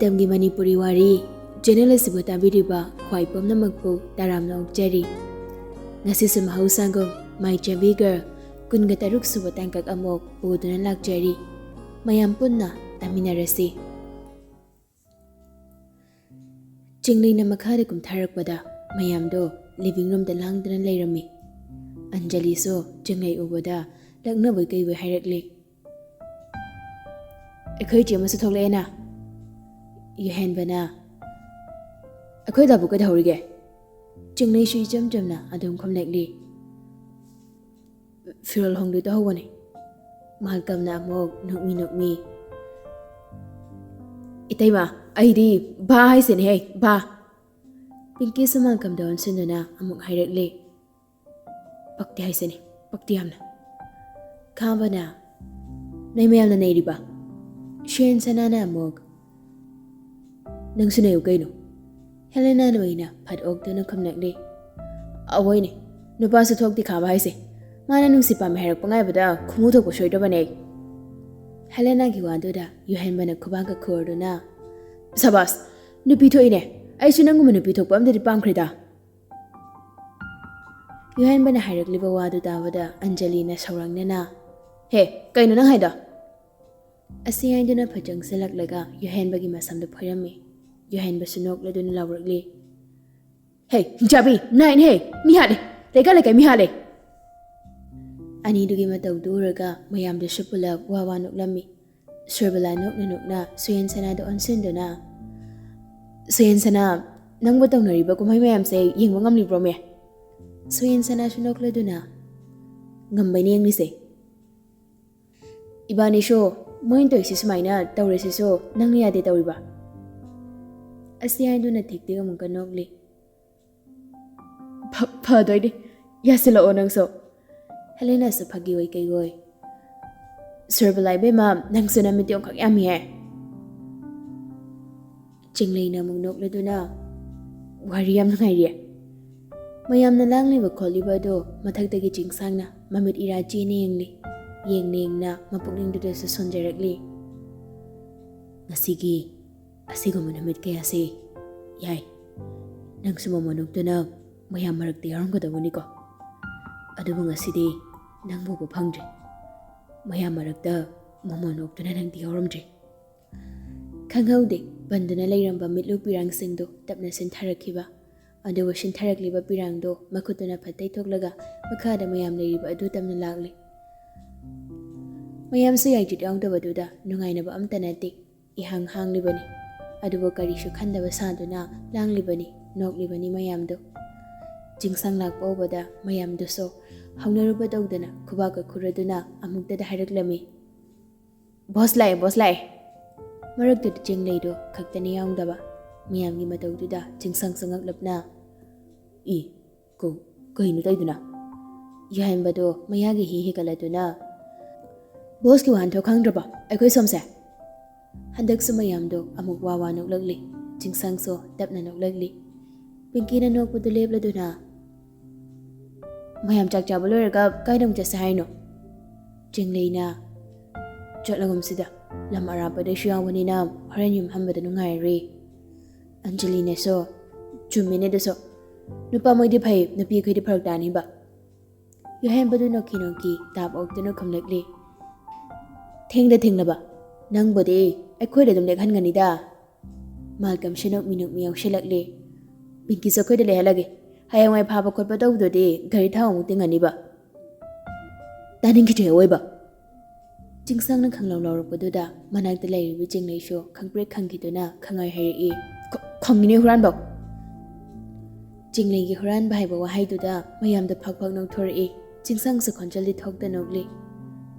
Matamgi Manipuri Wari channel asibu tabiriba khwai pomnamakpu taramna okjari ngasisu mahausangom my Chubby Girl kunga taruk suba tangkak amok puduna lakjari mayam punna taminarasi Chinglina makhari kumtharakpada mayamdo living room da langdana lairami Anjali so chingai ubada lakna bai kai bai hairakli Akhoi che masu thoklena Yuhen bana Akhoi da buka dhaurige Chinglai shui jamna adum khomlekli Firal hongdu ta hawani Malkam na amok nukmi Itayma aidi ba hai sin hey ba Pinky sa malkam daon sunduna amok hairakli Pakti hai sin pakti hamna Kamba na Naimayam na nairiba Shen sanana amok Nang sunayo kayo Helena na wayna pad ogto ng kamnakli Awoy ni Nupa sa tuwag di kaba hai sin Mana nung si pamaherak pa ngay bada kumutok ko syoy do ba neg Helena giwado da yuhen ba nagkubang kakurdo na Sabas Nupito ine Ay sunang gumanupitok pa amda di pangkrida Yuhen ba na harak liba wado da wada Anjali na saurang na na He kayo nang hayda Asiyay do na pajang salaglaga yuhen bagi masam do payami yuhen ba sunok la do na lawragli Hey Chubby nine hey mihale Leka mihale Ani dugi mataw duraga mayam da shupulak wawanok lami Surbala nok na suyen sana do onsin do na Suyen sana nang bataw na riba kumay mayam say yung mga libro me Suyen sana sunok la do na Ngambay niyang nise Iba ni siyo Moin to isi sumay na tawre si so nang niyade tawriba Asiyay do na tiktik among kanokli Padoy di Yasila o nang so Helena sa pagiway kayoy Surbalay be ma'am nang sunamit yung kakyami Chinglay na mong nokla do na Wariyam na ngay Mayam na lang liwa koliba do matagdagi chingsang na mamit iraji niyangli Yeng na mapugning do sa sonjarakli Nasigi Asigo mo namit kaya si Yay Nang sumamanok do na mayam maragti harang ko daw ko Ado mo nga sidi nang bubupang dyan Mayam maragta mamanok do na nang di haram dyan Kanghaw di banda na layrang ba mitlo pirang sing do tap na sintarakiba Ado wa sintarakli ba pirang do makuto na patay toklaga Makada mayam layriba ado tam na lagli Mayam sa yay jit ang dawa duda nungay na ba amtanati ihang-hang liba ni Ado ba karisyo kanda ba sado na lang liba ni nok liba ni mayam do Jingsang lakpo ba da mayam do so hangnaru ba daw na kubaga kurado na amugda da haraklami Boss lai Maragda da jinglay do kagta ni yaong daba mayam gi mataw duda jingsang sangaglap na Kaino tayo do na Yahan ba do mayagi hihikala do na Boss ki wanto kang draba ay ko'y somse Handag sumayam do amuk wawa nuklagli Jingsang so tap na nuklagli Pinky na nukpudulib la do na Mayam chakchabalo ragab kay dong jasa hay no Jinglay na Chot lagom sida Lam arapa da siya wani na Haran yung hamba da nungay re Angelina so Chumine da so Nupa mo di pay napi ko'y di paragdani ba Yuhen ba do no kinongki Tap og do no kumlagli Thing na ba? Nang ba di? Ay ko'y da dumleghan nga nida. Malkam sinok minok miyaw silakli. Bingkisa ko'y dali halagi. Hayang may papakot pa daw do di. Gari tao mong tingan ni ba? Daning kita yaway ba? Jingsang nang kanglaw-lawrok pa do da. Manag talay ribi jinglay siyo. Kang break kang kito na. Kangay hari Kang gini huran ba? Jinglay gi huran bahay ba wahay do da. Mayam da pagpag ng tori Jingsang sa konjal di tog da nogli.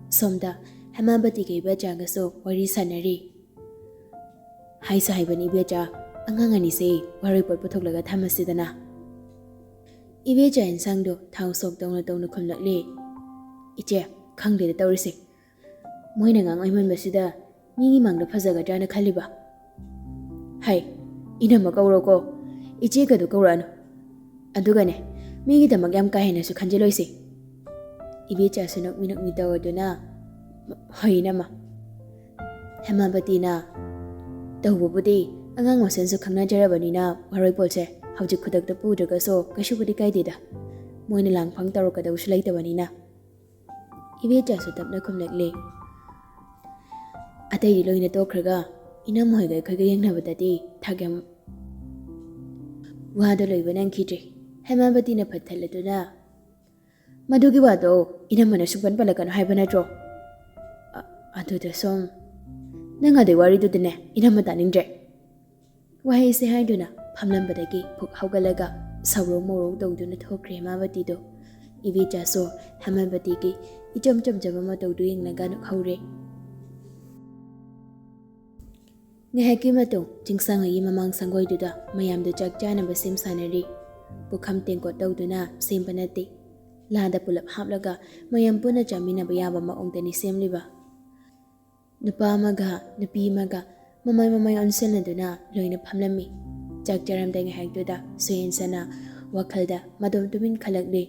Somda. Hamabati kay Beja so wari sanari. Hay sa hayban Beja ang ngangani say wari pot putoglaga thamasida na. Beja insang do thang sok dong na kumlakli. Iche khangde da tawrisi. Moy na ngang ayman basida mingi mangda phajaga jana khaliba. Hay ina makawro ko iche ka do kawrano. Aduga ne migi da magyam kahena su khanjeloisi. Beja sunok minok mitaw do na Hay nama Hamabati na ꯇꯧꯕꯕꯨꯗꯤ ꯑꯉꯥꯡ ꯃꯁꯦꯟꯁꯨ ꯈꯪꯅꯖꯔꯕꯅꯤꯅ ꯋꯥꯔꯣꯏꯄꯣꯠꯁꯦ ꯍꯧꯖꯤꯛ ꯈꯨꯗꯛꯇ ꯄꯨꯗ꯭ꯔꯒꯁꯨ ꯀꯩꯁꯨꯕꯨꯗꯤ ꯀꯥꯏꯗꯦꯗ ꯃꯣꯏꯅ ꯂꯥꯡꯐꯥꯡ ꯇꯧꯔꯛꯀꯗꯕꯁꯨ ꯂꯩꯇꯕꯅꯤꯅ ꯏꯕꯦꯆꯥꯁꯨ ꯇꯞꯅ ꯈꯨꯝꯂꯛꯂꯦ ꯑꯇꯩꯗꯤ ꯂꯣꯏꯅ ꯇꯣꯛꯈ꯭ꯔꯒ ꯏꯅꯝꯍꯣꯏꯒ ꯑꯩꯈꯣꯏꯒ ꯌꯦꯡꯅꯕꯗꯗꯤ ꯊꯥꯛꯌꯥꯝ ꯋꯥꯗꯣ ꯂꯣꯏꯕ ꯅꯪꯈꯤꯗ꯭ꯔꯦ ꯍꯦꯃꯥꯕꯇꯤꯅ ꯐꯠꯊꯜꯂꯗꯨꯅ ꯃꯗꯨꯒꯤ ꯋꯥꯗꯣ ꯏꯅꯝꯃꯅ ꯁꯨꯡꯄꯟ ꯄꯜꯂꯛꯀꯅꯣ ꯍꯥꯏꯕ ꯅꯠꯇ꯭ꯔꯣ ꯑꯗꯨꯗ ꯁꯨꯝ ꯅꯪ ꯑꯗꯩ ꯋꯥꯔꯤꯗꯨꯗꯅꯦ ꯏꯅꯝꯃ ꯇꯥꯅꯤꯡꯗ꯭ꯔꯦ ꯋꯥꯍꯩꯁꯦ ꯍꯥꯏꯗꯨꯅ ꯐꯝꯂꯝꯕꯗꯒꯤ ꯐꯨꯛ ꯍꯧꯒꯠꯂꯒ ꯁꯧꯔꯧ ꯃꯧꯔꯧ ꯇꯧꯗꯨꯅ ꯊꯣꯛꯈ꯭ꯔꯦ ꯍꯦꯃꯥꯕꯇꯤꯗꯣ ꯏꯕꯦꯆꯥꯁꯨ ꯍꯦꯃꯥꯕꯇꯤꯒꯤ ꯏꯆꯝ ꯆꯝꯖꯕ ꯃꯇꯧꯗꯨ ꯌꯦꯡꯂꯒ ꯅꯣꯛꯍꯧꯔꯦ ꯉꯥꯏꯍꯥꯛꯀꯤ ꯃꯇꯨꯡ ꯆꯤꯡꯁꯥꯡꯍꯣꯏꯒꯤ ꯃꯃꯥꯡ ꯁꯪꯒꯣꯏꯗꯨꯗ ꯃꯌꯥꯝꯗꯨ ꯆꯥꯛ ꯆꯥꯅꯕ ꯁꯦꯝ ꯁꯥꯟꯅꯔꯤ ꯄꯨꯈꯝ ꯇꯦꯡꯀꯣꯠ ꯇꯧꯗꯨꯅ ꯁꯦꯝꯕ ꯅꯠꯇꯦ ꯂꯥꯗ ꯄꯨꯂꯞ ꯍꯥꯞꯂꯒ ꯃꯌꯥꯝ ꯄꯨꯟꯅ ꯆꯥꯃꯤꯟꯅꯕ ꯌꯥꯕ ꯃꯑꯣꯡꯗꯅꯤ ꯁꯦꯝꯂꯤꯕ ꯅꯨꯄꯥ ꯑꯃꯒ ꯅꯨꯄꯤ ꯑꯃꯒ ꯃꯃꯥꯏ ꯑꯣꯟꯁꯤꯟꯅꯗꯨꯅ ꯂꯣꯏꯅ ꯐꯝꯂꯝꯃꯤ ꯆꯥꯛ ꯆꯥꯔꯝꯗꯥꯏ ꯉꯥꯏꯍꯥꯛꯇꯨꯗ ꯁꯨꯌꯦꯟꯁꯅ ꯋꯥꯈꯜꯗ ꯃꯗꯣꯝ ꯇꯨꯃꯤꯟ ꯈꯜꯂꯛꯂꯤ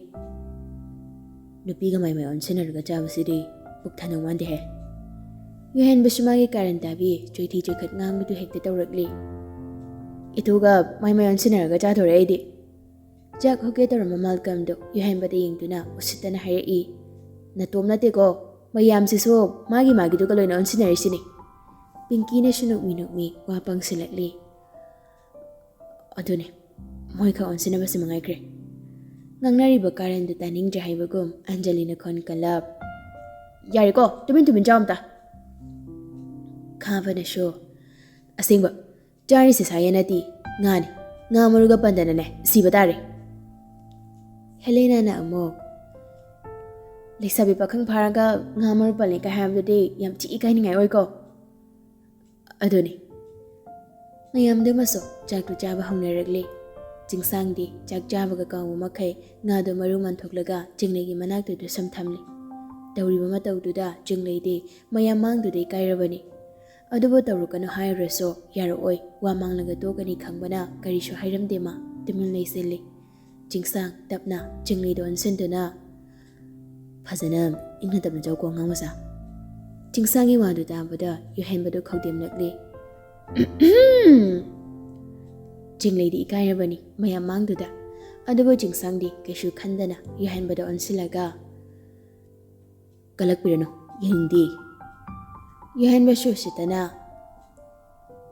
ꯅꯨꯄꯤꯒ ꯃꯥꯏ ꯑꯣꯟꯁꯤꯟꯅꯔꯒ ꯆꯥꯕꯁꯤꯗꯤ ꯄꯨꯛ ꯊꯟꯅꯧ ꯃꯥꯟꯗꯦꯍꯦ ꯌꯨꯍꯦꯟꯕꯁꯨ ꯃꯥꯒꯤ ꯀꯥꯔꯟ ꯇꯥꯕꯤ ꯆꯣꯏꯊꯤ ꯆꯣꯏꯈꯠ ꯉꯥꯡꯕꯗꯨ ꯍꯦꯛꯇ ꯇꯧꯔꯛꯂꯤ ꯏꯇꯨꯒ ꯃꯥꯏ ꯑꯣꯟꯁꯤꯟꯅꯔꯒ ꯆꯥꯗꯣꯔꯦ ꯑꯩꯗꯤ ꯆꯥꯛ ꯍꯧꯒꯦ ꯇꯧꯔꯝꯕ ꯃꯥꯜꯀꯝꯗꯨ ꯌꯨꯍꯦꯟꯕꯗ ꯌꯦꯡꯗꯨꯅ ꯎꯁꯤꯠꯇꯅ ꯍꯥꯏꯔꯛꯏ ꯅꯇꯣꯝ ꯅꯠꯇꯦꯀꯣ ꯃꯌꯥꯝꯁꯤꯁꯨ ꯃꯥꯒꯤꯗꯨꯒ ꯂꯣꯏꯅ ꯑꯣꯟꯁꯤꯟꯅꯔꯤꯁꯤꯅꯤ ꯄꯤꯡꯀꯤꯅꯁꯨ ꯅꯣꯛꯃꯤ ꯋꯥ ꯄꯪꯁꯤꯜꯂꯛꯂꯤ ꯑꯗꯨꯅꯦ ꯃꯣꯏꯈꯛ ꯑꯣꯟꯁꯤꯟꯅꯕꯁꯤ ꯃꯉꯥꯏꯈ꯭ꯔꯦ ꯉꯥꯡꯅꯔꯤꯕ ꯀꯥꯔꯟꯗꯨ ꯇꯥꯅꯤꯡꯗ꯭ꯔꯦ ꯍꯥꯏꯕꯒꯨꯝ ꯑꯟꯖꯂꯤꯅ ꯈꯣꯟ ꯀꯜꯂꯞ ꯌꯥꯔꯦꯀꯣ ꯇꯨꯃꯤꯟ ꯆꯥꯎ ꯑꯝꯇ ꯈꯥꯕꯅꯁꯨ ꯑꯁꯦꯡꯕ ꯆꯥꯔꯤꯁꯦ ꯁꯥ ꯌꯦꯟ ꯅꯠꯇꯦ ꯉꯥꯅꯤ ꯉꯥ ꯃꯔꯨꯒ ꯄꯟꯗꯅꯅꯦ ꯁꯤꯕ ꯇꯥꯔꯦ ꯍꯦꯂꯦꯅꯥꯅ ꯑꯃꯨꯛ ꯂꯩꯁꯥꯕꯤ ꯄꯥꯈꯪ ꯐꯥꯔꯒ ꯉꯥ ꯃꯔꯨ ꯄꯜꯂꯦ ꯀꯥꯏ ꯍꯥꯏꯕꯗꯨꯗꯤ ꯌꯥꯝ ꯊꯤ ꯏꯀꯥꯏꯅꯤꯡꯉꯥꯏ ꯑꯣꯏꯀꯣ ꯑꯗꯨꯅꯤ ꯃꯌꯥꯝꯗꯨꯃꯁꯨ ꯆꯥꯛꯇꯨ ꯆꯥꯕ ꯍꯧꯅꯔꯛꯂꯤ ꯆꯤꯡꯁꯥꯡꯗꯤ ꯆꯥꯛ ꯆꯥꯕꯒ ꯀꯥꯎꯕ ꯃꯈꯩ ꯉꯥꯗꯣ ꯃꯔꯨ ꯃꯟꯊꯣꯛꯂꯒ ꯆꯤꯡꯂꯩꯒꯤ ꯃꯅꯥꯛꯇꯨꯗ ꯁꯨꯝ ꯊꯝꯂꯤ ꯇꯧꯔꯤꯕ ꯃꯇꯧꯗꯨꯗ ꯆꯤꯡꯂꯩꯗꯤ ꯃꯌꯥꯝ ꯃꯥꯡꯗꯨꯗ ꯏꯀꯥꯏꯔꯕꯅꯤ ꯑꯗꯨꯕꯨ ꯇꯧꯔꯛꯀꯅꯨ ꯍꯥꯏꯔꯨꯔꯁꯨ ꯌꯥꯔꯛꯑꯣꯏ ꯋꯥ ꯃꯥꯡꯂꯒ ꯇꯣꯛꯀꯅꯤ ꯈꯪꯕꯅ ꯀꯔꯤꯁꯨ ꯍꯥꯏꯔꯝꯗꯦ ꯃꯥ ꯇꯨꯃꯤꯟ ꯂꯩꯁꯤꯜꯂꯤ ꯆꯤꯡꯁꯥꯡ ꯇꯞꯅ ꯆꯤꯡꯂꯩꯗ ꯑꯣꯟꯁꯤꯟꯗꯨꯅ ꯐꯖꯅ ꯏꯪꯅ ꯇꯞꯅ ꯆꯥꯎꯀꯣ ꯑꯉꯥꯡ ꯃꯆꯥ ꯆꯤꯡꯁꯥꯡꯒꯤ ꯋꯥꯗꯨ ꯇꯥꯕꯗ ꯌꯨꯍꯦꯟꯕꯗꯨ ꯈꯧꯗꯦꯝꯂꯛꯂꯤ ꯆꯤꯡꯂꯩꯗꯤ ꯏꯀꯥꯏꯔꯕꯅꯤ ꯃꯌꯥꯝ ꯃꯥꯡꯗꯨꯗ ꯑꯗꯨꯕꯨ ꯆꯤꯡꯁꯥꯡꯗꯤ ꯀꯩꯁꯨ ꯈꯟꯗꯅ ꯌꯨꯍꯦꯟꯕꯗ ꯑꯣꯟꯁꯤꯜꯂꯒ ꯀꯜꯂꯛꯄꯤꯔꯅꯨ ꯌꯦꯡꯅꯤꯡꯗꯦ ꯌꯨꯍꯦꯟꯕꯁꯨ ꯎꯁꯤꯠꯇꯅ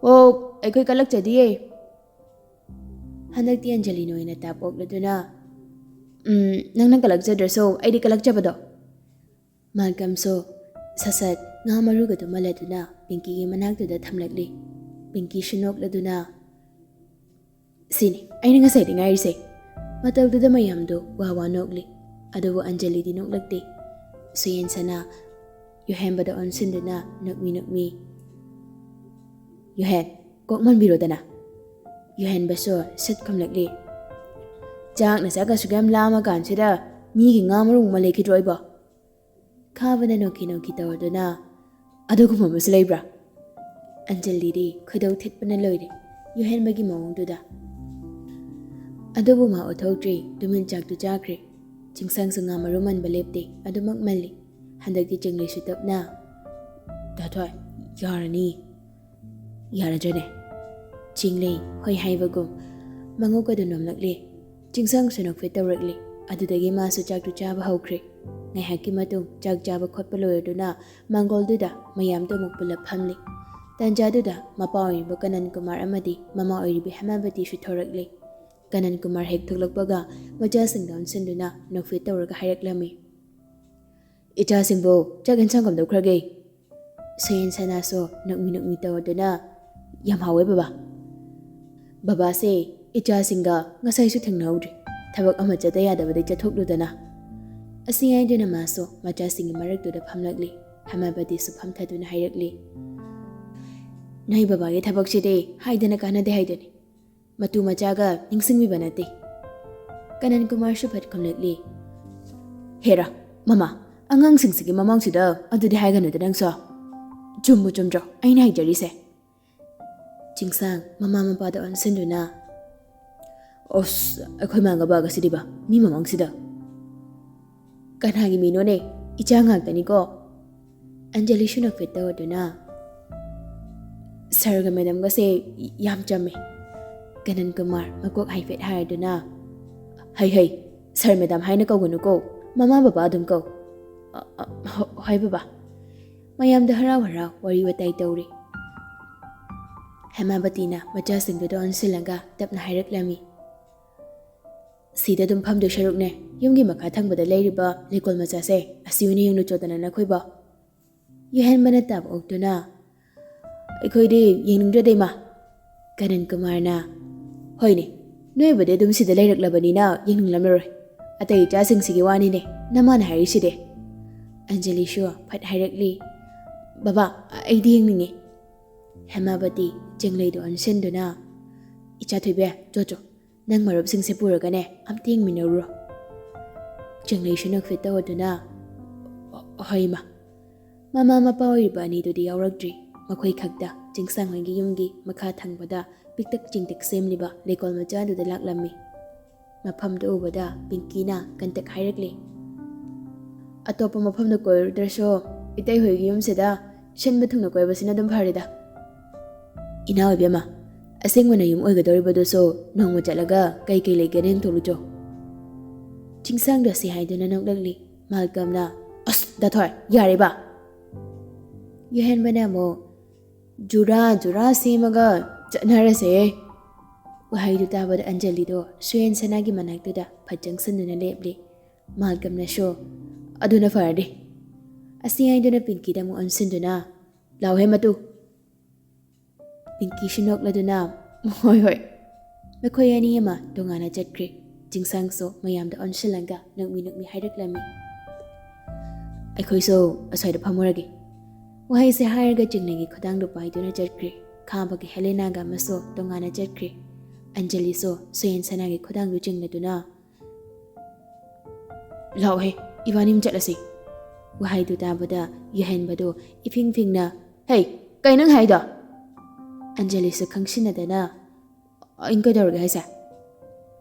ꯑꯣ ꯑꯩꯈꯣꯏ ꯀꯜꯂꯛꯆꯗꯤꯌꯦ ꯍꯟꯗꯛꯇꯤ ꯑꯟꯖꯂꯤꯅ ꯑꯣꯏꯅ ꯇꯥꯞ ꯑꯣꯛꯂꯗꯨꯅ ꯅꯪꯅ ꯀꯜꯂꯛꯆꯗ꯭ꯔꯁꯨ ꯑꯩꯗꯤ ꯀꯜꯂꯛꯆꯕꯗꯣ ꯃꯥꯜꯀꯝꯁꯨ ꯁꯠ ꯉꯥ ꯃꯔꯨꯒꯗꯨ ꯃꯜꯂꯗꯨꯅ ꯄꯤꯡꯀꯤꯒꯤ ꯃꯅꯥꯛꯇꯨꯗ ꯊꯝꯂꯛꯂꯤ ꯄꯤꯡꯀꯤꯁꯨ ꯅꯣꯛꯂꯗꯨꯅ ꯁꯤꯅꯤ ꯑꯩꯅ ꯉꯁꯥꯏꯗꯤ ꯉꯥꯏꯔꯤꯁꯦ ꯃꯇꯧꯗꯨꯗ ꯃꯌꯥꯝꯗꯨ ꯋꯥ ꯅꯣꯛꯂꯤ ꯑꯗꯨꯕꯨ ꯑꯟꯖꯂꯤꯗꯤ ꯅꯣꯛꯂꯛꯇꯦ ꯁꯨꯌꯦꯟꯁꯅ ꯌꯨꯍꯦꯟꯕꯗ ꯑꯣꯟꯁꯤꯟꯗꯨꯅ ꯅꯣꯛꯃꯤ ꯌꯨꯍꯦꯟ ꯀꯣꯛ ꯃꯟꯕꯤꯔꯣꯗꯅ ꯌꯨꯍꯦꯟꯕꯁꯨ ꯁꯤꯠ ꯈꯨꯝꯂꯛꯂꯤ ꯆꯥꯛꯅ ꯆꯥꯛꯀꯁꯨ ꯌꯥꯝ ꯂꯥꯝꯃ ꯀꯥꯟꯁꯤꯗ ꯃꯤꯒꯤ ꯉꯥ ꯃꯔꯨ ꯂꯩꯈꯤꯗ꯭ꯔꯣ ꯑꯩꯕꯣ ꯈꯥꯕꯅ ꯅꯣꯛꯈꯤ ꯇꯧꯔꯗꯨꯅ ꯑꯗꯨꯒꯨꯝꯕ ꯑꯃꯁꯨ ꯂꯩꯕ꯭ꯔꯥ ꯑꯟꯖꯂꯤꯗꯤ ꯈꯣꯏꯗꯧ ꯊꯤꯠꯄꯅ ꯂꯣꯏꯔꯦ ꯌꯨꯍꯦꯟꯕꯒꯤ ꯃꯑꯣꯡꯗꯨꯗ ꯑꯗꯨꯕꯨ ꯃꯥ ꯎꯠꯊꯣꯛꯇ꯭ꯔꯤ ꯇꯨꯃꯤꯟ ꯆꯥꯛꯇꯨ ꯆꯥꯈ꯭ꯔꯦ ꯆꯤꯡꯁꯥꯡꯁꯨ ꯉꯥ ꯃꯔꯨ ꯃꯟꯕ ꯂꯦꯞꯇꯦ ꯑꯗꯨꯃꯛ ꯃꯜꯂꯤ ꯍꯟꯗꯛꯇꯤ ꯆꯤꯡꯂꯩꯁꯨ ꯇꯞꯅ ꯗꯥꯊꯣꯏ ꯌꯥꯔꯅꯤ ꯌꯥꯔꯗ꯭ꯔꯅꯦ ꯆꯤꯡꯂꯩ ꯍꯣꯏ ꯍꯥꯏꯕꯒꯨꯝ ꯃꯉꯣꯛꯀꯗꯨ ꯅꯣꯝꯂꯛꯂꯤ ꯆꯤꯡꯁꯥꯡꯁꯨ ꯅꯣꯛꯐꯦꯠ ꯇꯧꯔꯛꯂꯤ ꯑꯗꯨꯗꯒꯤ ꯃꯥꯁꯨ ꯆꯥꯛꯇꯨ ꯆꯥꯕ ꯍꯧꯈ꯭ꯔꯦ ꯉꯥꯏꯍꯥꯛꯀꯤ ꯃꯇꯨꯡ ꯆꯥꯛ ꯆꯥꯕ ꯈꯣꯠꯄ ꯂꯣꯏꯔꯗꯨꯅ ꯃꯥꯡꯒꯣꯜꯗꯨꯗ ꯃꯌꯥꯝꯗꯨ ꯑꯃꯨꯛ ꯄꯨꯂꯞ ꯐꯝꯂꯤ ꯇꯟꯖꯥꯗꯨꯗ ꯃꯄꯥ ꯑꯣꯏꯔꯤꯕ ꯀꯅꯟ ꯀꯨꯃꯥꯔ ꯑꯃꯗꯤ ꯃꯃꯥ ꯑꯣꯏꯔꯤꯕ ꯍꯦꯃꯥꯕꯇꯤꯁꯨ ꯊꯣꯔꯛꯂꯤ ꯀꯅꯟ ꯀꯨꯃꯥꯔ ꯍꯦꯛ ꯊꯣꯛꯂꯛꯄꯒ ꯃꯆꯥꯁꯤꯡꯗ ꯑꯣꯟꯁꯤꯟꯗꯨꯅ ꯅꯣꯛꯐꯦꯠ ꯇꯧꯔꯒ ꯍꯥꯏꯔꯛꯂꯝꯃꯤ ꯏꯆꯥꯁꯤꯡꯕꯨ ꯆꯥꯛ ꯌꯦꯟꯁꯥꯡ ꯀꯝꯗꯧꯈ꯭ꯔꯒꯦ ꯁꯨꯌꯦꯟꯁꯅꯥꯁꯨ ꯅꯣꯛꯃꯤ ꯇꯧꯔꯗꯨꯅ ꯌꯥꯝ ꯍꯥꯎꯋꯦ ꯕꯕꯥꯁꯦ ꯏꯆꯥꯁꯤꯡꯒ ꯉꯁꯥꯏꯁꯨ ꯊꯦꯡꯅꯍꯧꯗ꯭ꯔꯤ ꯊꯕꯛ ꯑꯃ ꯆꯠꯇ ꯌꯥꯗꯕꯗꯩ ꯆꯠꯊꯣꯛꯂꯨꯗꯅ ꯑꯁꯤ ꯍꯥꯏꯗꯨꯅ ꯃꯥꯁꯨ ꯃꯆꯥꯁꯤꯡꯒꯤ ꯃꯔꯛꯇꯨꯗ ꯐꯝꯂꯛꯂꯤ ꯍꯦꯃꯥꯕꯇꯤꯁꯨ ꯐꯝꯊꯗꯨꯅ ꯍꯥꯏꯔꯛꯂꯤ ꯅꯣꯏ ꯕꯕꯥꯒꯤ ꯊꯕꯛꯁꯤꯗꯤ ꯍꯥꯏꯗꯅ ꯀꯥꯟꯅꯗꯦ ꯍꯥꯏꯗꯨꯅꯤ ꯃꯇꯨ ꯃꯆꯥꯒ ꯅꯤꯡꯁꯤꯡꯕꯤꯕ ꯅꯠꯇꯦ ꯀꯅꯟ ꯀꯨꯃꯥꯔꯁꯨ ꯐꯠ ꯈꯨꯝꯂꯛꯂꯤ ꯍꯦꯔꯥ ꯃꯃꯥ ꯑꯉꯥꯡꯁꯤꯡꯁꯤꯒꯤ ꯃꯃꯥꯡꯁꯤꯗ ꯑꯗꯨꯗꯤ ꯍꯥꯏꯒꯅꯨꯗ ꯅꯪꯁꯨ ꯆꯨꯝꯗ꯭ꯔꯣ ꯑꯩꯅ ꯍꯥꯏꯖꯔꯤꯁꯦ ꯆꯤꯡꯁꯥꯡ ꯃꯃꯥ ꯃꯄꯥꯗ ꯑꯣꯟꯁꯤꯟꯗꯨꯅ ꯑꯁ ꯑꯩꯈꯣꯏ ꯃꯥꯒ ꯕꯥꯒꯁꯤꯗꯤꯕ ꯃꯤ ꯃꯃꯥꯡꯁꯤꯗ ꯀꯅꯥꯒꯤ ꯃꯤꯅꯣꯅꯦ ꯏꯆꯥ ꯉꯥꯛꯇꯅꯤꯀꯣ ꯑꯟꯖꯂꯤꯁꯨ ꯅꯣꯛꯐꯦꯠ ꯇꯧꯔꯗꯨꯅ ꯁꯔꯒ ꯃꯦꯗꯝꯒꯁꯦ ꯌꯥꯝ ꯆꯝꯃꯦ ꯀꯅꯟ ꯀꯨꯃꯥꯔ ꯃꯀꯣꯛ ꯍꯥꯏꯐꯦꯠ ꯍꯥꯏꯔꯗꯨꯅ ꯍꯩ ꯁꯔ ꯃꯦꯗꯥꯝ ꯍꯥꯏꯅ ꯀꯧꯒꯅꯨꯀꯣ ꯃꯃꯥ ꯕꯕꯥ ꯑꯗꯨꯝ ꯀꯧ ꯍꯣꯏ ꯕꯕꯥ ꯃꯌꯥꯝꯗ ꯍꯔꯥꯎ ꯋꯥꯔꯤ ꯋꯥꯇꯥꯏ ꯇꯧꯔꯤ ꯍꯦꯃꯥꯕꯇꯤꯅ ꯃꯆꯥꯁꯤꯡꯗꯨꯗ ꯑꯣꯟꯁꯤꯜꯂꯒ ꯇꯞꯅ ꯍꯥꯏꯔꯛꯂꯝꯃꯤ ꯁꯤꯗ ꯑꯗꯨꯝ ꯐꯝꯗꯣꯏ ꯁꯔꯨꯛꯅꯦ ꯌꯨꯝꯒꯤ ꯃꯈꯥ ꯊꯪꯕꯗ ꯂꯩꯔꯤꯕ ꯂꯩꯀꯣꯜ ꯃꯆꯥꯁꯦ ꯑꯁꯤ ꯑꯣꯏꯅ ꯌꯦꯡꯂꯨ ꯆꯣꯗꯅ ꯅꯈꯣꯏꯕꯣ ꯌꯨꯍꯦꯟꯕꯅ ꯇꯥꯕ ꯑꯣꯛꯇꯨꯅ ꯑꯩꯈꯣꯏꯗꯤ ꯌꯦꯡꯅꯤꯡꯗ꯭ꯔꯗꯤ ꯃꯥ ꯀꯅꯟ ꯀꯨꯃꯥꯔꯅ ꯍꯣꯏꯅꯦ ꯅꯣꯏꯕꯨꯗꯤ ꯑꯗꯨꯝ ꯁꯤꯗ ꯂꯩꯔꯛꯂꯕꯅꯤꯅ ꯌꯦꯡꯅꯤꯡꯂꯝꯂꯔꯣꯏ ꯑꯇꯩ ꯏꯆꯥꯁꯤꯡꯁꯤꯒꯤ ꯋꯥꯅꯤꯅꯦ ꯅꯃꯥꯅ ꯍꯥꯏꯔꯤꯁꯤꯗꯤ ꯑꯟꯖꯂꯤꯁꯨ ꯐꯠ ꯍꯥꯏꯔꯛꯂꯤ ꯕꯕꯥ ꯑꯩꯗꯤ ꯌꯦꯡꯅꯤꯡꯉꯤ ꯍꯦꯃꯥꯕꯇꯤ ꯆꯦꯡꯂꯩꯗꯨ ꯑꯣꯟꯁꯤꯟꯗꯨꯅ ꯏꯆꯥ ꯊꯣꯏꯕꯤ ꯆꯣ ꯅꯪ ꯃꯔꯨꯞꯁꯤꯡꯁꯦ ꯄꯨꯔꯒꯅꯦ ꯑꯝꯇ ꯌꯦꯡꯃꯤꯟꯅꯔꯨꯔꯣ ꯆꯦꯡꯂꯩꯁꯨ ꯅꯣꯛꯐꯦꯠ ꯇꯧꯗꯨꯅ ꯍꯣꯏ ꯃꯥ ꯃꯃꯥ ꯃꯄꯥ ꯑꯣꯏꯔꯤꯕ ꯑꯅꯤꯗꯨꯗꯤ ꯌꯥꯎꯔꯛꯇ꯭ꯔꯤ ꯃꯈꯣꯏ ꯈꯛꯇ ꯆꯤꯡꯁꯥꯡꯍꯣꯏꯒꯤ ꯌꯨꯝꯒꯤ ꯃꯈꯥ ꯊꯪꯕꯗ ꯄꯤꯛꯇꯛ ꯆꯤꯡꯇꯛ ꯁꯦꯝꯂꯤꯕ ꯂꯩꯀꯣꯜ ꯃꯆꯥꯗꯨꯗ ꯂꯥꯛꯂꯝꯃꯤ ꯃꯐꯝꯗꯨ ꯎꯕꯗ ꯄꯤꯡꯀꯤꯅ ꯀꯟꯇꯛ ꯍꯥꯏꯔꯛꯂꯤ ꯑꯇꯣꯞꯄ ꯃꯐꯝꯗ ꯀꯣꯏꯔꯨꯗ꯭ꯔꯁꯨ ꯏꯇꯩꯍꯣꯏꯒꯤ ꯌꯨꯝꯁꯤꯗ ꯁꯤꯟꯕ ꯊꯨꯡꯅ ꯀꯣꯏꯕꯁꯤꯅ ꯑꯗꯨꯝ ꯐꯔꯦꯗ ꯏꯅꯥꯎ ꯏꯕꯦꯝꯃ ꯑꯁꯦꯡꯕꯅ ꯌꯨꯝ ꯑꯣꯏꯒꯗꯧꯔꯤꯕꯗꯨꯁꯨ ꯅꯣꯡꯃ ꯆꯠꯂꯒ ꯀꯩ ꯂꯩꯒꯦꯅ ꯌꯦꯡꯊꯣꯛꯂꯨꯆꯣ ꯆꯤꯡꯁꯥꯡꯗꯣ ꯑꯁꯤ ꯍꯥꯏꯗꯨꯅ ꯅꯣꯛꯂꯛꯂꯤ ꯃꯥꯜꯀꯝꯅ ꯑꯁ ꯗꯥꯊꯣꯏ ꯌꯥꯔꯦꯕ ꯌꯨꯍꯦꯟꯕꯅ ꯑꯃꯨꯛ ꯖꯨꯔꯥ ꯁꯦꯝꯃꯒ ꯆꯠꯅꯔꯁꯦ ꯋꯥꯍꯩꯗꯨ ꯇꯥꯕꯗ ꯑꯟꯖꯂꯤꯗꯣ ꯁꯨꯌꯦꯟ ꯁꯅꯥꯒꯤ ꯃꯅꯥꯛꯇꯨꯗ ꯐꯠ ꯆꯪꯁꯤꯟꯗꯨꯅ ꯂꯦꯞꯂꯤ ꯃꯥꯜꯀꯝꯅꯁꯨ ꯑꯗꯨꯅ ꯐꯔꯗꯤ ꯑꯁꯤ ꯍꯥꯏꯗꯨꯅ ꯄꯤꯡꯀꯤꯗ ꯑꯃꯨꯛ ꯑꯣꯟꯁꯤꯟꯗꯨꯅ ꯂꯥꯎꯍꯦ ꯃꯇꯨ ꯄꯤꯡꯀꯤꯁꯨ ꯅꯣꯛꯂꯗꯨꯅ ꯍꯣꯏ ꯃꯈꯣꯏ ꯑꯅꯤ ꯑꯃ ꯇꯣꯉꯥꯟꯅ ꯆꯠꯈ꯭ꯔꯦ ꯆꯤꯡꯁꯥꯡꯁꯨ ꯃꯌꯥꯝꯗ ꯑꯣꯟꯁꯤꯜꯂꯒ ꯅꯣꯛꯃꯤ ꯍꯥꯏꯔꯛꯂꯝꯃꯤ ꯑꯩꯈꯣꯏꯁꯨ ꯑꯁ꯭ꯋꯥꯏꯗ ꯐꯝꯃꯨꯔꯒꯦ ꯋꯥꯍꯩꯁꯦ ꯍꯥꯏꯔꯒ ꯆꯤꯡꯂꯩꯒꯤ ꯈꯨꯗꯥꯡꯗꯨ ꯄꯥꯏꯗꯨꯅ ꯆꯠꯈ꯭ꯔꯦ ꯈꯥꯕꯒꯤ ꯍꯦꯂꯦꯅꯥꯒ ꯑꯃꯁꯨ ꯇꯣꯉꯥꯟꯅ ꯆꯠꯈ꯭ꯔꯦ ꯑꯟꯖꯂꯤꯁꯨ ꯁꯨꯌꯦꯟ ꯁꯅꯥꯒꯤ ꯈꯨꯗꯥꯡꯗꯨ ꯆꯤꯡꯂꯗꯨꯅ ꯂꯥꯎꯍꯦ ꯏꯕꯥꯅꯤꯝ ꯆꯠꯂꯁꯤ ꯋꯥꯍꯩꯗꯨ ꯇꯥꯕꯗ ꯌꯨꯍꯦꯟꯕꯗꯨ ꯏꯐꯤꯡ ꯐꯤꯡꯅ ꯍꯩ ꯀꯩ ꯅꯪ ꯍꯥꯏꯗꯣ ꯑꯟꯖꯂꯤꯁꯨ ꯈꯪꯁꯤꯟꯅꯗꯅ ꯑꯩꯅ ꯀꯩꯗꯧꯔꯒꯦ ꯍꯥꯏꯁꯦ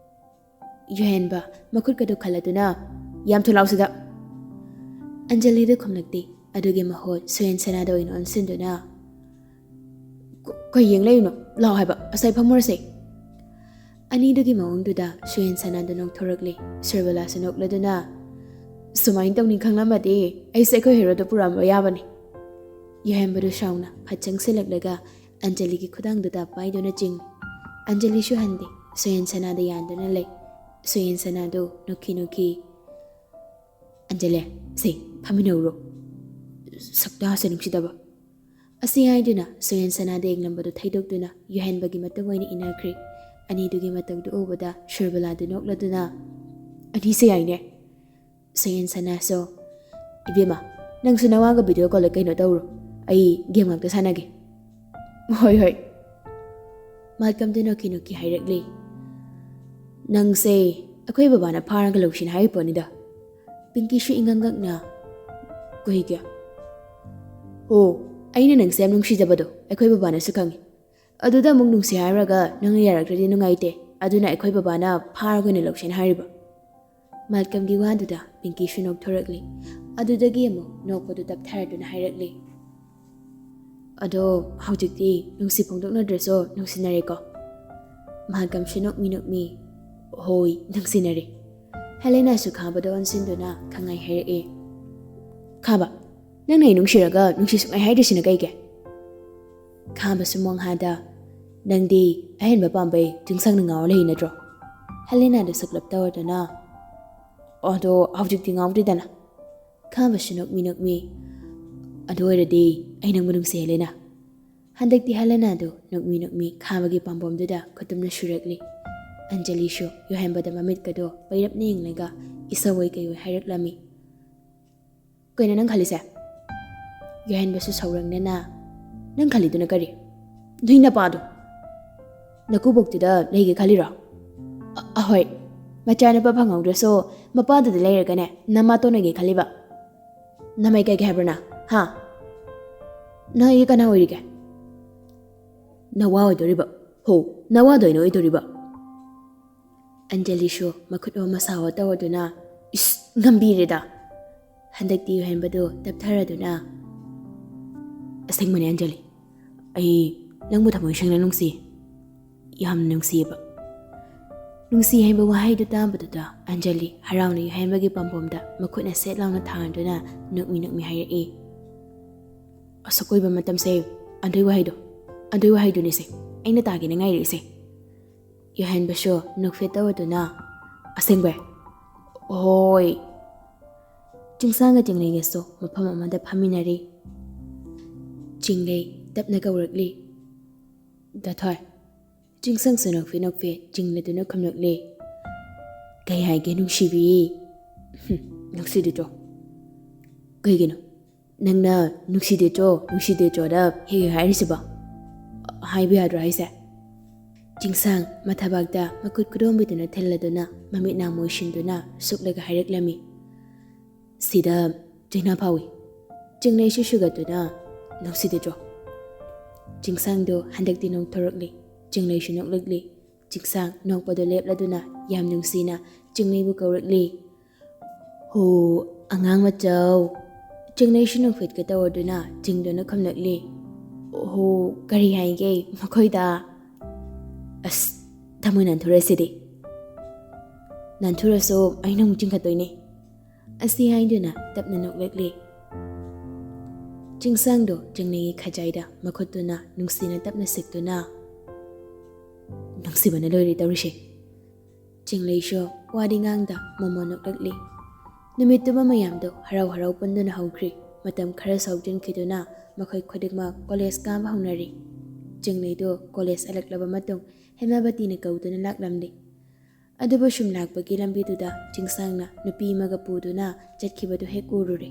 ꯌꯨꯍꯦꯟꯕ ꯃꯈꯨꯠꯀꯗꯨ ꯈꯜꯂꯗꯨꯅ ꯌꯥꯝ ꯊꯨꯂꯥꯎꯁꯤꯗ ꯑꯟꯖꯂꯤꯗ ꯈꯨꯝꯂꯛꯇꯦ ꯑꯗꯨꯒꯤ ꯃꯍꯨꯠ ꯁꯨꯌꯦꯟ ꯁꯅꯥꯗ ꯑꯣꯏꯅ ꯑꯣꯟꯁꯤꯟꯗꯨꯅ ꯀꯩ ꯌꯦꯡ ꯂꯩꯔꯤꯅꯣ ꯂꯥꯎ ꯍꯥꯏꯕ ꯑꯁꯥꯏ ꯐꯝꯃꯨꯔꯁꯦ ꯑꯅꯤꯗꯨꯒꯤ ꯃꯑꯣꯡꯗꯨꯗ ꯁꯨꯌꯦꯟ ꯁꯅꯥꯗꯨ ꯅꯣꯛꯊꯣꯔꯛꯂꯤ ꯁꯨꯔꯕꯂꯥꯁꯨ ꯅꯣꯛꯂꯗꯨꯅ ꯁꯨꯃꯥꯏꯅ ꯇꯧꯅꯤ ꯈꯪꯂꯝꯃꯗꯤ ꯑꯩꯁꯦ ꯑꯩꯈꯣꯏ ꯍꯦꯔꯣꯗ ꯄꯨꯔꯛꯑꯝꯕ ꯌꯥꯕꯅꯤ ꯌꯨꯍꯦꯟꯕꯗꯨ ꯁꯥꯎꯅ ꯐꯠ ꯆꯪꯁꯤꯜꯂꯛꯂꯒ ꯑꯟꯖꯂꯤꯒꯤ ꯈꯨꯗꯥꯡꯗꯨꯗ ꯄꯥꯏꯗꯨꯅ ꯆꯤꯡꯉꯤ ꯑꯟꯖꯂꯤꯁꯨ ꯍꯟꯗꯦ ꯁꯨꯌꯦꯟ ꯁꯅꯥꯗ ꯌꯥꯟꯗꯨꯅ ꯂꯩ ꯁꯨꯌꯦꯟ ꯁꯅꯥꯗꯨ ꯅꯣꯛꯈꯤ ꯑꯟꯖꯂꯤ ꯁꯦ ꯐꯝꯃꯤꯟꯅꯧꯔꯣ ꯁꯛꯇꯥꯁꯦ ꯅꯨꯡꯁꯤꯗꯕ ꯑꯁꯤ ꯍꯥꯏꯗꯨꯅ ꯁꯨꯌꯦꯟ ꯁꯅꯥꯗ ꯌꯦꯡꯂꯝꯕꯗꯨ ꯊꯩꯗꯣꯛꯇꯨꯅ ꯌꯨꯍꯦꯟꯕꯒꯤ ꯃꯇꯨꯡ ꯑꯣꯏꯅ ꯏꯟꯅꯈ꯭ꯔꯦ ꯑꯅꯤꯗꯨꯒꯤ ꯃꯇꯧꯗꯨ ꯎꯕꯗ ꯁꯨꯔꯕꯂꯥꯗꯨ ꯅꯣꯛꯂꯗꯨꯅ ꯑꯅꯤꯁꯦ ꯌꯥꯏꯅꯦ ꯁꯨꯌꯦꯟ ꯁꯅꯥꯁꯨ ꯏꯕꯦꯝꯃ ꯅꯪꯁꯨ ꯅꯋꯥꯒ ꯚꯤꯗꯤꯑꯣ ꯀꯣꯜꯗ ꯀꯩꯅꯣ ꯇꯧꯔꯣ ꯑꯩ ꯒꯦꯝ ꯉꯥꯛꯇ ꯁꯥꯟꯅꯒꯦ ꯍꯣꯏ ꯃꯥꯜꯀꯝꯗꯨ ꯅꯣꯛꯈꯤ ꯍꯥꯏꯔꯛꯂꯤ ꯅꯪꯁꯦ ꯑꯩꯈꯣꯏ ꯕꯕꯥꯅ ꯐꯥꯔꯒ ꯂꯧꯁꯤꯟ ꯍꯥꯏꯔꯤ ꯄꯣꯠꯅꯤꯗ ꯄꯤꯡꯀꯤꯁꯨ ꯏꯉꯛꯉꯛꯅ ꯀꯩꯒꯤ ꯑꯩꯅ ꯅꯪꯁꯦ ꯌꯥꯝ ꯅꯨꯡꯁꯤꯖꯕꯗꯣ ꯑꯩꯈꯣꯏ ꯕꯕꯥꯅꯁꯨ ꯈꯪꯉꯤ ꯑꯗꯨꯗ ꯑꯃꯨꯛ ꯅꯨꯡꯁꯤ ꯍꯥꯏꯔꯒ ꯅꯪꯅ ꯌꯥꯔꯛꯇ꯭ꯔꯗꯤ ꯅꯨꯡꯉꯥꯏꯇꯦ ꯑꯗꯨꯅ ꯑꯩꯈꯣꯏ ꯕꯕꯥꯅ ꯐꯥꯔꯒ ꯑꯣꯏꯅ ꯂꯧꯁꯤꯟ ꯍꯥꯏꯔꯤꯕ ꯃꯥꯜꯀꯝꯒꯤ ꯋꯥꯗꯨꯗ ꯄꯤꯡꯀꯤꯁꯨ ꯅꯣꯛꯊꯣꯔꯛꯂꯤ ꯑꯗꯨꯗꯒꯤ ꯑꯃꯨꯛ ꯅꯣꯛꯄꯗꯨ ꯇꯞꯊꯔꯗꯨꯅ ꯍꯥꯏꯔꯛꯂꯤ ꯑꯗꯣ ꯍꯧꯖꯤꯛꯇꯤ ꯅꯨꯡꯁꯤ ꯐꯣꯡꯗꯣꯛꯅꯗ꯭ꯔꯁꯨ ꯅꯨꯡꯁꯤꯅꯔꯦꯀꯣ ꯃꯥꯜꯀꯝꯁꯨ ꯅꯣꯛꯃꯤ ꯍꯣꯏ ꯅꯨꯡꯁꯤꯅꯔꯦ ꯍꯦꯂꯦꯅꯥꯁꯨ ꯈꯥꯕꯗ ꯑꯣꯟꯁꯤꯟꯗꯨꯅ ꯈꯪꯉꯥꯏ ꯍꯥꯏꯔꯛꯏ ꯈꯥꯕ ꯅꯪꯅ ꯑꯩ ꯅꯨꯡꯁꯤꯔꯒ ꯅꯨꯡꯁꯤ ꯁꯨꯡꯉꯥꯏ ꯍꯥꯏꯗ꯭ꯔꯤꯁꯤꯅ ꯀꯩꯒꯤ ꯈꯥꯕꯁꯨ ꯃꯣꯡꯍꯥꯗ ꯅꯪꯗꯤ ꯑꯍꯦꯟꯕ ꯄꯥꯝꯕꯩ ꯆꯤꯡꯁꯪꯅ ꯉꯥꯎꯔ ꯂꯩ ꯅꯠꯇ꯭ꯔꯣ ꯍꯦꯂꯦꯅꯥꯗ ꯁꯨꯛꯂꯞ ꯇꯧꯔꯗꯨꯅ ꯑꯗꯣ ꯍꯧꯖꯤꯛꯇꯤ ꯉꯥꯎꯗ꯭ꯔꯤꯗꯅ ꯈꯥꯕꯁꯨ ꯅꯣꯛꯃꯤ ꯑꯗꯨ ꯑꯣꯏꯔꯗꯤ ꯑꯩ ꯅꯪꯕꯨ ꯅꯨꯡꯁꯤ ꯍꯦꯂꯦꯅꯥ ꯍꯟꯗꯛꯇꯤ ꯍꯦꯂꯦꯅꯥꯗꯨ ꯅꯣꯛꯃꯤ ꯈꯥꯕꯒꯤ ꯄꯥꯝꯕꯣꯝꯗꯨꯗ ꯈꯨꯇꯨꯝꯅ ꯁꯨꯔꯛꯂꯤ ꯑꯟꯖꯂꯤꯁꯨ ꯌꯨꯍꯦꯟꯕꯗ ꯃꯃꯤꯠꯀꯗꯣ ꯄꯩꯔꯞꯅ ꯌꯦꯡꯂꯒ ꯏꯁꯧꯑꯣꯏ ꯀꯩꯑꯣꯏ ꯍꯥꯏꯔꯛꯂꯝꯃꯤ ꯀꯩꯅꯣ ꯅꯪ ꯈꯜꯂꯤꯁꯦ ꯌꯨꯍꯦꯟꯕꯁꯨ ꯁꯧꯔꯪꯅꯅ ꯅꯪ ꯈꯜꯂꯤꯗꯨꯅ ꯀꯔꯤ ꯅꯣꯏ ꯅꯄꯥꯗꯣ ꯅꯀꯨꯕꯣꯛꯇꯨꯗ ꯂꯩꯒꯦ ꯈꯜꯂꯤꯔꯣ ꯑꯍꯣꯏ ꯃꯆꯥꯅꯨꯄꯥ ꯐꯪꯍꯧꯗ꯭ꯔꯁꯨ ꯃꯄꯥꯗꯨꯗ ꯂꯩꯔꯒꯅꯦ ꯅꯃꯥ ꯇꯣꯟꯅꯒꯦ ꯈꯜꯂꯤꯕ ꯅꯃꯥꯏ ꯀꯩꯒꯦ ꯍꯥꯏꯕ꯭ꯔꯅ ꯍꯥ ꯅꯪ ꯑꯩꯒꯤ ꯀꯅꯥ ꯑꯣꯏꯔꯤꯒꯦ ꯅꯋꯥ ꯑꯣꯏꯗꯣꯔꯤꯕ ꯅꯋꯥꯗꯣ ꯑꯩꯅ ꯑꯣꯏꯗꯣꯔꯤꯕ ꯑꯟꯖꯂꯤꯁꯨ ꯃꯈꯨꯠ ꯑꯃ ꯁꯥꯋꯣ ꯇꯧꯔꯗꯨꯅ ꯏꯁ ꯉꯝꯕꯤꯔꯦꯗ ꯍꯟꯗꯛꯇꯤ ꯌꯨꯍꯦꯟꯕꯗꯨ ꯇꯞꯊꯔꯗꯨꯅ ꯑꯁꯦꯡꯕꯅꯦ ꯑꯟꯖꯂꯤ ꯑꯩ ꯅꯪꯕꯨ ꯊꯃꯣꯏ ꯁꯦꯡꯅ ꯅꯨꯡꯁꯤ ꯌꯥꯝ ꯅꯨꯡꯁꯤꯕ ꯅꯨꯡꯁꯤ ꯍꯥꯏꯕ ꯋꯥꯍꯩꯗꯨ ꯇꯥꯕꯗꯨꯗ ꯑꯟꯖꯂꯤ ꯍꯔꯥꯎꯅ ꯌꯨꯍꯦꯟꯕꯒꯤ ꯄꯥꯝꯕꯣꯝꯗ ꯃꯈꯨꯠꯅ ꯁꯦꯠ ꯂꯥꯎꯅ ꯊꯥꯡꯗꯨꯅ ꯅꯣꯛꯃꯤ ꯍꯥꯏꯔꯛꯏ ꯑꯁꯨꯛ ꯀꯨꯏꯕ ꯃꯇꯝꯁꯦ ꯑꯗꯨꯏ ꯋꯥꯍꯩꯗꯨꯅꯤꯁꯦ ꯑꯩꯅ ꯇꯥꯒꯦꯅ ꯉꯥꯏꯔꯛꯏꯁꯦ ꯌꯨꯍꯦꯟꯕꯁꯨ ꯅꯣꯛꯐꯦꯠ ꯇꯧꯔꯗꯨꯅ ꯑꯁꯦꯡꯕꯩ ꯍꯣꯏ ꯆꯤꯡꯁꯥꯡꯒ ꯆꯤꯡꯂꯩꯒꯁꯨ ꯃꯐꯝ ꯑꯃꯗ ꯐꯝꯃꯤꯟꯅꯔꯤ ꯆꯤꯡꯂꯩ ꯇꯞꯅ ꯀꯧꯔꯛꯂꯤ ꯗꯥꯊꯣꯏ ꯆꯤꯡꯁꯪꯁꯨ ꯅꯣꯛꯐꯦ ꯆꯤꯡꯂꯩꯗꯨꯅ ꯈꯨꯝꯂꯛꯂꯤ ꯀꯩ ꯍꯥꯏꯒꯦ ꯅꯨꯡꯁꯤꯕꯤ ꯅꯨꯡꯁꯤꯗꯦꯆꯣ ꯀꯩꯒꯤꯅꯣ ꯅꯪꯅ ꯅꯨꯡꯁꯤꯗꯦꯆꯣꯗ ꯍꯦꯛ ꯍꯥꯏꯔꯤꯁꯤꯕꯣ ꯍꯥꯏꯕ ꯌꯥꯗ꯭ꯔꯣ ꯍꯥꯏꯁꯦ ꯆꯤꯡꯁꯥꯡ ꯃꯊꯕꯥꯛꯇ ꯃꯈꯨꯠ ꯈꯨꯗꯣꯝꯕꯤꯗꯨꯅ ꯊꯤꯜꯂꯗꯨꯅ ꯃꯃꯤꯠ ꯅꯥ ꯃꯣꯏꯁꯤꯟꯗꯨꯅ ꯁꯨꯛꯂꯒ ꯍꯥꯏꯔꯛꯂꯝꯃꯤ ꯁꯤꯗ ꯆꯩꯅꯥ ꯐꯥꯎꯏ ꯆꯤꯡꯂꯩꯁꯨ ꯁꯨꯒꯠꯇꯨꯅ ꯅꯨꯡꯁꯤꯗꯦꯆꯣ ꯆꯤꯡꯁꯥꯡꯗꯣ ꯍꯟꯗꯛꯇꯤ ꯅꯣꯛꯊꯣꯔꯛꯂꯤ ꯆꯤꯡꯂꯩꯁꯨ ꯅꯣꯛꯂꯛꯂꯤ ꯆꯤꯡꯁꯥꯡ ꯅꯣꯛꯄꯗꯣ ꯂꯦꯞꯂꯗꯨꯅ ꯌꯥꯝ ꯅꯨꯡꯁꯤꯅ ꯆꯤꯡꯂꯩꯕꯨ ꯀꯧꯔꯛꯂꯤ ꯍꯣ ꯑꯉꯥꯡ ꯃꯆꯧ ꯆꯤꯡꯂꯩꯁꯨ ꯅꯣꯛꯐꯦꯠꯀ ꯇꯧꯔꯗꯨꯅ ꯆꯤꯡꯗꯨꯅ ꯈꯨꯝꯂꯛꯂꯤ ꯍꯣ ꯀꯔꯤ ꯍꯥꯏꯒꯦ ꯃꯈꯣꯏꯗ ꯑꯁ ꯊꯃꯣꯏ ꯅꯥꯟꯊꯨꯔꯁꯤꯗꯤ ꯅꯥꯟꯊꯨꯔꯁꯨ ꯑꯩꯅ ꯑꯃꯨꯛ ꯆꯤꯡꯈꯠꯇꯣꯏꯅꯦ ꯑꯁꯤ ꯍꯥꯏꯗꯨꯅ ꯇꯞꯅ ꯅꯣꯛꯂꯛꯂꯤ ꯆꯤꯡꯁꯥꯡꯗꯣ ꯆꯤꯡꯂꯩꯒꯤ ꯈꯖꯥꯏꯗ ꯃꯈꯨꯠꯇꯨꯅ ꯅꯨꯡꯁꯤꯅ ꯇꯞꯅ ꯁꯤꯛꯇꯨꯅ ꯅꯨꯡꯁꯤꯕꯅ ꯂꯣꯏꯔꯦ ꯇꯧꯔꯤꯁꯦ ꯆꯤꯡꯂꯩꯁꯨ ꯋꯥꯗꯤ ꯉꯥꯡꯗ ꯃꯣꯃꯣ ꯅꯣꯛꯂꯛꯂꯤ ꯅꯨꯃꯤꯠꯇꯨꯃ ꯃꯌꯥꯝꯗꯣ ꯍꯔꯥꯎ ꯄꯨꯟꯗꯨꯅ ꯍꯧꯈ꯭ꯔꯤ ꯃꯇꯝ ꯈꯔ ꯁꯧꯖꯤꯟꯈꯤꯗꯨꯅ ꯃꯈꯣꯏ ꯈꯨꯗꯤꯡꯃꯛ ꯀꯣꯂꯦꯖ ꯀꯥꯕ ꯍꯧꯅꯔꯤ ꯆꯤꯡꯂꯩꯗꯣ ꯀꯣꯂꯦꯖ ꯍꯜꯂꯛꯂꯕ ꯃꯇꯨꯡ ꯍꯦꯃꯥꯕꯇꯤꯅ ꯀꯧꯗꯨꯅ ꯂꯥꯛꯂꯝꯂꯤ ꯑꯗꯨꯕꯨ ꯁꯨꯝ ꯂꯥꯛꯄꯒꯤ ꯂꯝꯕꯤꯗꯨꯗ ꯆꯤꯡꯁꯥꯡꯅ ꯅꯨꯄꯤ ꯑꯃꯒ ꯄꯨꯗꯨꯅ ꯆꯠꯈꯤꯕꯗꯨ ꯍꯦꯛ ꯎꯔꯨꯔꯦ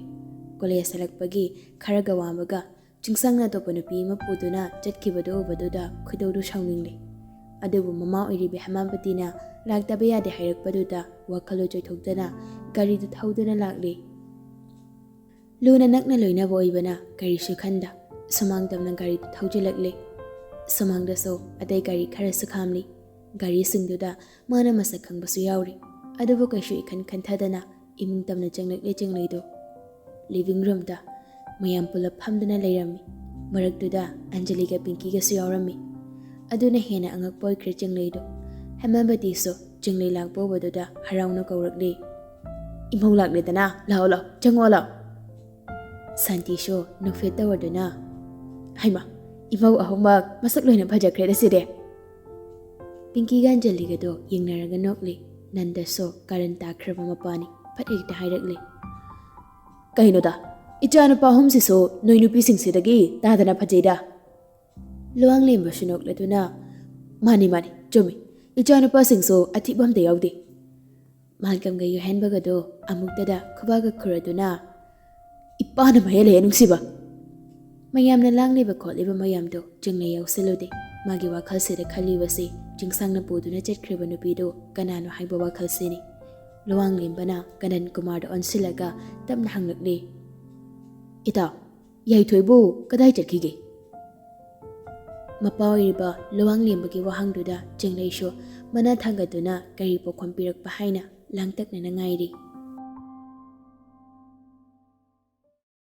ꯀꯣꯂꯦꯖ ꯍꯜꯂꯛꯄꯒꯤ ꯈꯔꯒ ꯋꯥꯕꯒ ꯆꯤꯡꯁꯥꯡꯅ ꯑꯇꯣꯞꯄ ꯅꯨꯄꯤ ꯑꯃ ꯄꯨꯗꯨꯅ ꯆꯠꯈꯤꯕꯗꯨ ꯎꯕꯗꯨꯗ ꯈꯣꯏꯗꯧꯗꯨ ꯁꯥꯎꯅꯤꯡꯂꯤ ꯑꯗꯨꯕꯨ ꯃꯃꯥ ꯑꯣꯏꯔꯤꯕ ꯍꯦꯃꯥꯕꯇꯤꯅ ꯂꯥꯛꯇꯕ ꯌꯥꯗꯦ ꯍꯥꯏꯔꯛꯄꯗꯨꯗ ꯋꯥꯈꯜꯗꯨ ꯆꯣꯏꯊꯣꯛꯇꯅ ꯒꯥꯔꯤꯗꯨ ꯊꯧꯗꯨꯅ ꯂꯥꯛꯂꯤ ꯂꯨꯅ ꯅꯛꯅ ꯂꯣꯏꯅꯕ ꯑꯣꯏꯕꯅ ꯀꯔꯤꯁꯨ ꯈꯟꯗ ꯁꯨꯃꯥꯡ ꯇꯝꯅ ꯒꯥꯔꯤꯗꯨ ꯊꯧꯖꯤꯜꯂꯛꯂꯤ ꯁꯨꯃꯥꯡꯗꯁꯨ ꯑꯇꯩ ꯒꯥꯔꯤ ꯈꯔꯁꯨ ꯈꯥꯝꯂꯤ ꯒꯥꯔꯤꯁꯤꯡꯗꯨꯗ ꯃꯥꯅ ꯃꯁꯛ ꯈꯪꯕꯁꯨ ꯌꯥꯎꯔꯤ ꯑꯗꯨꯕꯨ ꯀꯩꯁꯨ ꯏꯈꯟ ꯈꯟꯊꯗꯅ ꯏꯃꯨꯡ ꯇꯝꯅ ꯆꯪꯂꯛꯂꯤ ꯆꯤꯡꯂꯩꯗꯣ ꯂꯤꯚꯤꯡ ꯔꯨꯝꯗ ꯃꯌꯥꯝ ꯄꯨꯂꯞ ꯐꯝꯗꯨꯅ ꯂꯩꯔꯝꯃꯤ ꯃꯔꯛꯇꯨꯗ ꯑꯟꯖꯂꯤꯒ ꯄꯤꯡꯀꯤꯒꯁꯨ ꯌꯥꯎꯔꯝꯃꯤ ꯑꯗꯨꯅ ꯍꯦꯟꯅ ꯑꯉꯛꯄ ꯑꯣꯏꯈ꯭ꯔꯦ ꯆꯤꯡꯂꯩꯗꯣ ꯍꯦꯃꯥꯕꯇꯤꯁꯨ ꯆꯤꯡꯂꯩ ꯂꯥꯛꯄ ꯎꯕꯗꯨꯗ ꯍꯔꯥꯎꯅ ꯀꯧꯔꯛꯂꯤ ꯏꯃꯧ ꯂꯥꯛꯂꯦꯗꯅ ꯂꯥꯛꯑꯣ ꯆꯪꯉꯣ ꯂꯥꯛꯑꯣ ꯁꯥꯟꯇꯤꯁꯨ ꯅꯣꯛꯐꯦꯠ ꯇꯧꯔꯗꯨꯅ ꯍꯩꯃꯥ ꯏꯃꯧ ꯑꯍꯨꯝꯃꯛ ꯃꯁꯛ ꯂꯣꯏꯅ ꯐꯖꯈ꯭ꯔꯦꯗ ꯁꯤꯗꯤ ꯄꯤꯡꯀꯤꯒ ꯑꯟꯖꯂꯤꯒꯗꯣ ꯌꯦꯡꯅꯔꯒ ꯅꯣꯛꯂꯤ ꯅꯟꯗꯁꯨ ꯀꯥꯔꯟ ꯇꯥꯈ꯭ꯔꯕ ꯃꯄꯥꯅꯤ ꯐꯠ ꯍꯦꯛꯇ ꯍꯥꯏꯔꯛꯂꯤ ꯀꯩꯅꯣꯗ ꯏꯆꯥꯅꯨꯄꯥ ꯑꯍꯨꯝꯁꯤꯁꯨ ꯅꯣꯏ ꯅꯨꯄꯤꯁꯤꯡꯁꯤꯗꯒꯤ ꯇꯥꯗꯅ ꯐꯖꯩꯗ ꯂꯨꯋꯥꯡꯂꯦꯝꯕꯁꯨ ꯅꯣꯛꯂꯗꯨꯅ ꯃꯥꯅꯤ ꯆꯨꯝꯃꯤ ꯏꯆꯥꯅꯨꯄꯥꯁꯤꯡꯁꯨ ꯑꯊꯤꯕ ꯑꯝꯇ ꯌꯥꯎꯗꯦ ꯃꯥꯜꯀꯝꯒ ꯌꯨꯍꯦꯟꯕꯒꯗꯣ ꯑꯃꯨꯛꯇꯗ ꯈꯨꯕꯥꯛꯀ ꯈꯨꯔꯗꯨꯅ ꯏꯄꯥꯅ ꯃꯍꯦꯜꯂꯦ ꯅꯨꯡꯁꯤꯕ ꯃꯌꯥꯝꯅ ꯂꯥꯡꯂꯤꯕ ꯈꯣꯠꯂꯤꯕ ꯃꯌꯥꯝꯗꯣ ꯆꯤꯡꯂꯩ ꯌꯥꯎꯁꯤꯜꯂꯨꯗꯦ ꯃꯥꯒꯤ ꯋꯥꯈꯜꯁꯤꯗ ꯈꯜꯂꯤꯕꯁꯤ ꯆꯤꯡꯁꯥꯡꯅ ꯄꯨꯗꯨꯅ ꯆꯠꯈ꯭ꯔꯤꯕ ꯅꯨꯄꯤꯗꯣ ꯀꯅꯥꯅꯣ ꯍꯥꯏꯕ ꯋꯥꯈꯜꯁꯤꯅꯤ ꯂꯨꯋꯥꯡꯂꯦꯝꯕꯅ ꯀꯅꯟ ꯀꯨꯃꯥꯔꯗ ꯑꯣꯟꯁꯤꯜꯂꯒ ꯇꯞꯅ ꯍꯪꯂꯛꯂꯤ ꯏꯇꯥꯎ ꯌꯥꯏꯊꯣꯏꯕꯨ ꯀꯗꯥꯏ ꯆꯠꯈꯤꯒꯦ ꯃꯄꯥ ꯑꯣꯏꯔꯤꯕ ꯂꯨꯋꯥꯡꯂꯦꯝꯕꯒꯤ ꯋꯥꯍꯪꯗꯨꯗ ꯆꯤꯡꯂꯩꯁꯨ ꯃꯅꯥ ꯊꯥꯡꯒꯠꯇꯨꯅ ꯀꯔꯤ ꯄꯥꯎꯈꯨꯝ ꯄꯤꯔꯛꯄ ꯍꯥꯏꯅ ꯂꯥꯡꯇꯛꯅꯅ ꯉꯥꯏꯔꯤ